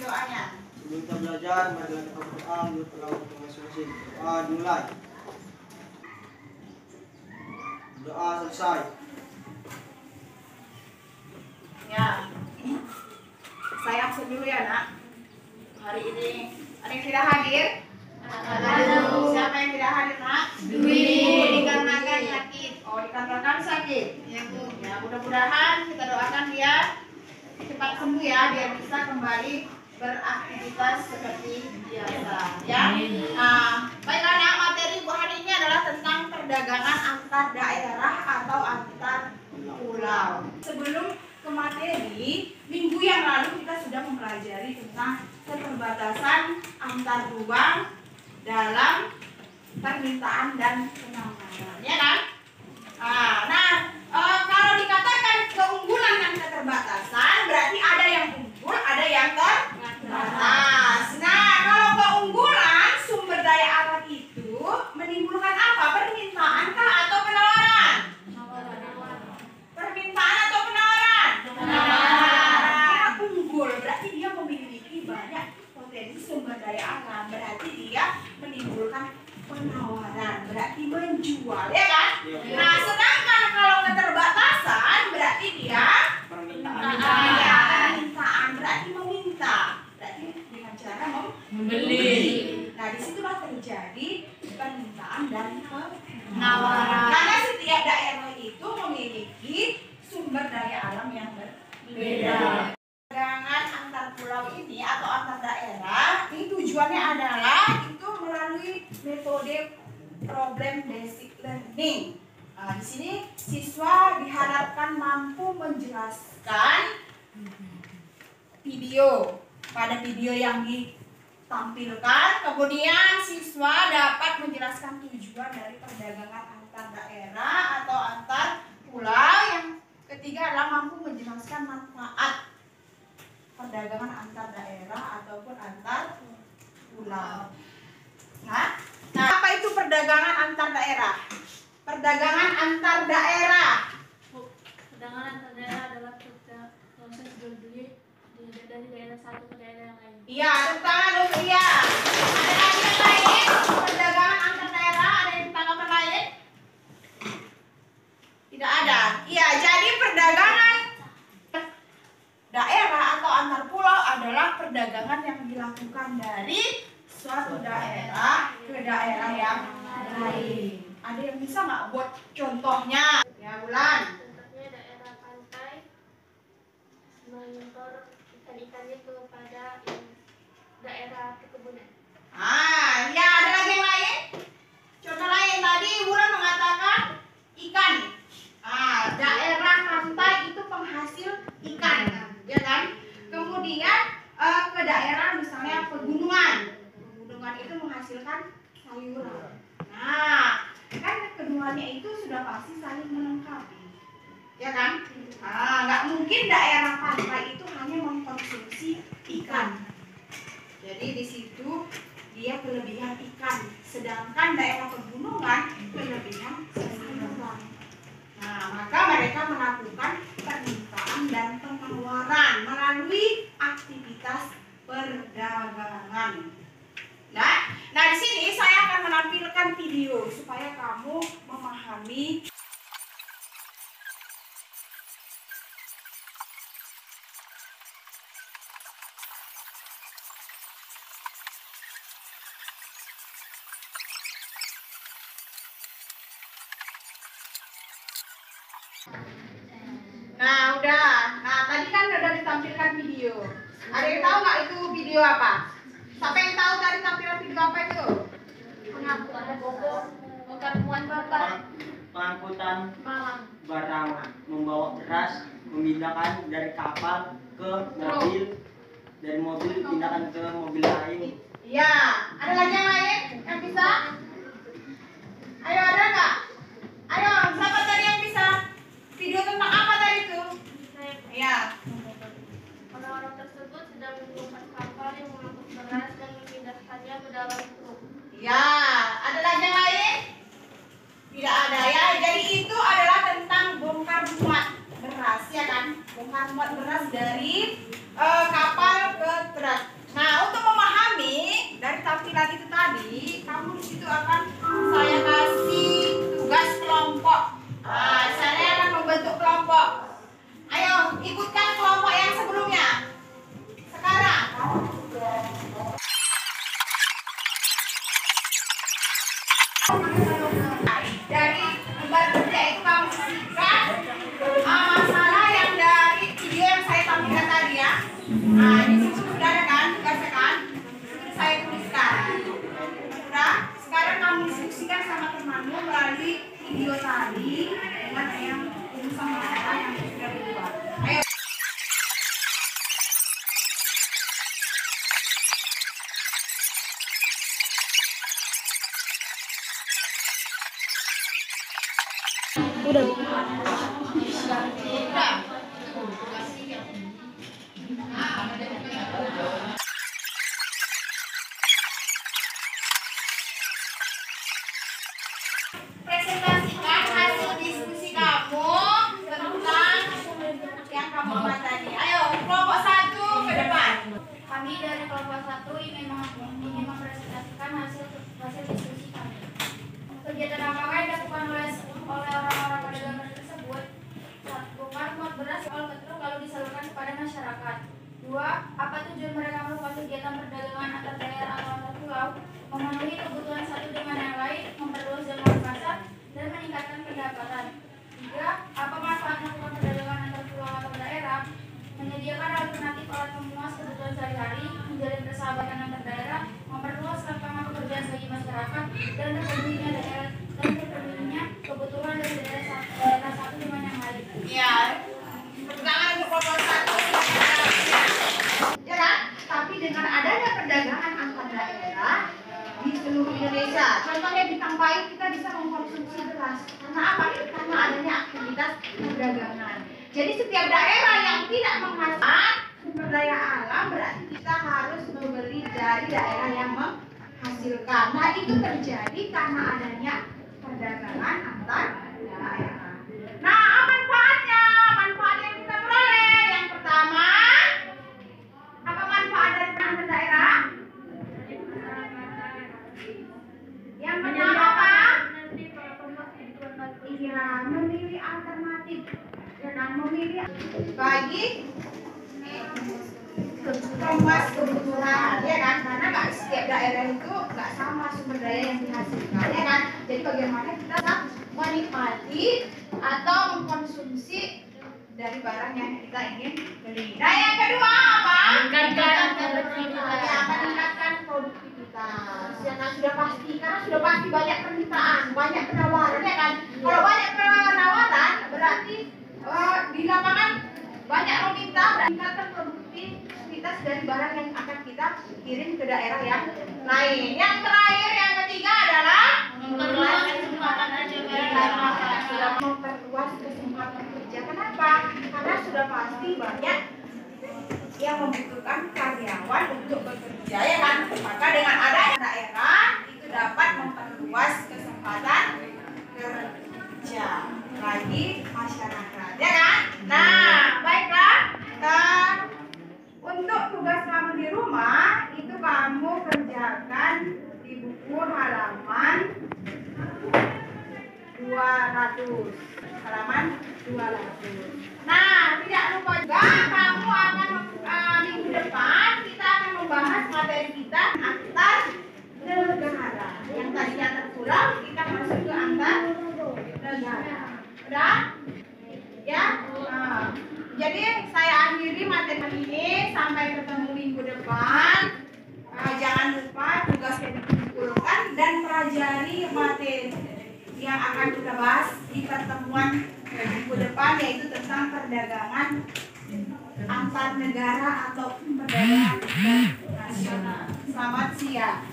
doanya. Sebelum kita belajar, marilah kita berdoa menurut pengalaman masing-masing. Doa dimulai. Doa selesai. Ya, saya absen dulu ya nak. Hari ini ada yang tidak hadir? Halo. Siapa yang tidak hadir nak? Dwi. Dikarenakan sakit. Oh, dikarenakan sakit. Ya Bu. Ya, mudah-mudahan kita doakan dia cepat sembuh ya, biar bisa kembali beraktivitas seperti biasa. Ya. Nah, baiklah nak, materi Bu hari ini adalah tentang perdagangan antar daerah atau antar pulau. Sebelum ke materi, minggu yang lalu kita sudah mempelajari tentang keterbatasan antar ruang dalam permintaan dan penawaran, ya kan? Kalau dikatakan keunggulan dan keterbatasan, berarti ada yang unggul, ada yang terbatas. Nah, kalau keunggulan sumber daya alam itu menimbulkan apa? Permintaan kah atau penawaran? Permintaan atau penawaran? Penawaran. Unggul berarti dia memiliki banyak potensi sumber daya alam, berarti dia menimbulkan penawaran, berarti menjual, ya kan? Nah, sedangkan kalau keterbatasan berarti dia permintaan, berarti meminta, berarti dengan cara Membeli. Nah, disitulah terjadi permintaan dan Penawaran. karena setiap daerah itu memiliki sumber daya alam yang berbeda. Perdagangan antar pulau ini atau antar daerah ini tujuannya adalah itu melalui metode problem basic learning. Nah, di sini siswa diharapkan mampu menjelaskan video pada video yang ditampilkan. Kemudian siswa dapat menjelaskan tujuan dari perdagangan antar daerah atau antar pulau. Yang ketiga adalah mampu menjelaskan manfaat perdagangan antar daerah ataupun antar pulau. Nah, apa itu perdagangan antar daerah? Perdagangan antar daerah. Perdagangan antar daerah adalah proses jual beli dari daerah satu ke daerah yang lain. Iya, tepuk tangan dulu. Iya. Ada lagi yang lain? Perdagangan antar daerah, ada yang tanggapan lain? Tidak ada. Iya, jadi perdagangan daerah atau antar pulau adalah perdagangan yang dilakukan dari suatu daerah ke daerah yang lain. Ada yang bisa nggak buat contohnya? Ya, Bulan. Contohnya daerah pantai mengimpor ikan-ikannya kepada daerah perkebunan. Ya, ada lagi yang lain? Contoh lain tadi Bulan mengatakan ikan. Daerah pantai itu penghasil ikan, ya kan? Kemudian ke daerah misalnya pegunungan. Pegunungan itu menghasilkan sayuran. Nah, kan keduanya itu sudah pasti saling melengkapi, ya kan? Nggak mungkin daerah pantai itu hanya mengkonsumsi ikan. Jadi di situ dia kelebihan ikan, sedangkan daerah pegunungan kelebihan sayuran. Nah, maka mereka melakukan permintaan dan penawaran melalui aktivitas perdagangan. Nah, di sini saya akan menampilkan video supaya kamu memahami. Nah, udah. Nah, tadi kan udah ditampilkan video. Ada yang tahu nggak itu video apa? Siapa yang tahu tadi tampilan video apa itu? Pengangkutan bongkar muat bakar Pengangkutan malam. barang, membawa beras, memindahkan dari kapal ke mobil, dari mobil pindahkan ke mobil lain. Iya. Ada lagi yang lain yang bisa? Ayo, ada nggak? Ayo, siapa tadi yang bisa? Video tentang apa tadi itu? Iya. Orang-orang tersebut sedang membongkar kapal yang mengangkut beras dan memindahkannya ke dalam truk. Ya, ada lagi yang lain? Tidak ada ya. Jadi itu adalah tentang bongkar muat beras, ya kan? Bongkar muat beras dari kapal ke truk. sekali dengan yang urusan negara yang sudah dibuat. Ayo. Udah. Presentasikan hasil diskusi kamu tentang yang kamu buat tadi. Ayo, kelompok 1 ke depan. Kami dari kelompok 1 ingin mempresentasikan hasil diskusi kami. Kegiatan apakah yang dilakukan oleh orang-orang pedagang tersebut? 1. Bongkar muat beras soal ketruk lalu disalurkan kepada masyarakat. 2. Apa tujuan mereka melakukan kegiatan perdagangan antar daerah atau antar pulau? Memenuhi kebutuhan satu dengan yang lain, memperluas jangkauan pasar, dan meningkatkan pendapatan. 3. Apa manfaat melakukan perdagangan antar pulau atau daerah? Menyediakan alternatif alat memuas kebutuhan sehari-hari, menjalin persahabatan antar daerah, memperluas lapangan pekerjaan bagi masyarakat, dan terpenuhinya kebutuhan dari daerah satu dengan yang lain. Ya, perdagangan untuk kelompok 1 ya kan? Tapi dengan adanya perdagangan antar daerah di seluruh Indonesia, contohnya di Tampai kita bisa mengkonsumsi beras. Karena apa? Karena adanya aktivitas perdagangan. Jadi setiap daerah yang tidak menghasilkan sumber daya alam berarti kita harus membeli dari daerah yang menghasilkan. Nah itu terjadi karena adanya perdagangan antar daerah. Nah apa manfaatnya? Manfaat yang kita peroleh yang pertama, apa manfaat dari antar daerah? Yang pertama apa? Iya, memilih alternatif. Dan memilih bagi kemas kebutuhan, ya kan? Karena nggak setiap daerah itu nggak sama sumber daya yang dihasilkan, ya kan? Jadi bagaimana kita menikmati atau mengkonsumsi dari barang yang kita ingin beli. Nah yang kedua apa? Meningkatkan produktivitas. Ya kan sudah pasti, karena sudah pasti banyak permintaan, banyak penawaran, ya kan? Kalau banyak penawaran berarti di lapangan banyak meminta dan meningkatkan produktivitas dari barang yang akan kita kirim ke daerah yang lain. Yang terakhir, yang ketiga adalah memperluas kesempatan kerja. Kenapa? Karena sudah pasti banyak yang membutuhkan karyawan untuk bekerja, ya kan? Maka dengan adanya daerah itu dapat memperluas kesempatan kerja bagi masyarakat, ya kan? Nah, baiklah. Untuk tugas kamu di rumah itu kamu kerjakan di buku halaman 200. Halaman 200. Nah, tidak lupa juga kamu akan minggu depan kita akan membahas materi kita antar negara. Yang tadinya terpulang kita masuk ke antar negara. Udah? Ya? Nah, jadi saya akhiri materi ini, sampai ketemu minggu depan. Jangan lupa tugasnya dikumpulkan dan pelajari materi yang akan kita bahas di pertemuan minggu depan, yaitu tentang perdagangan antar negara atau perdagangan internasional. Selamat siang.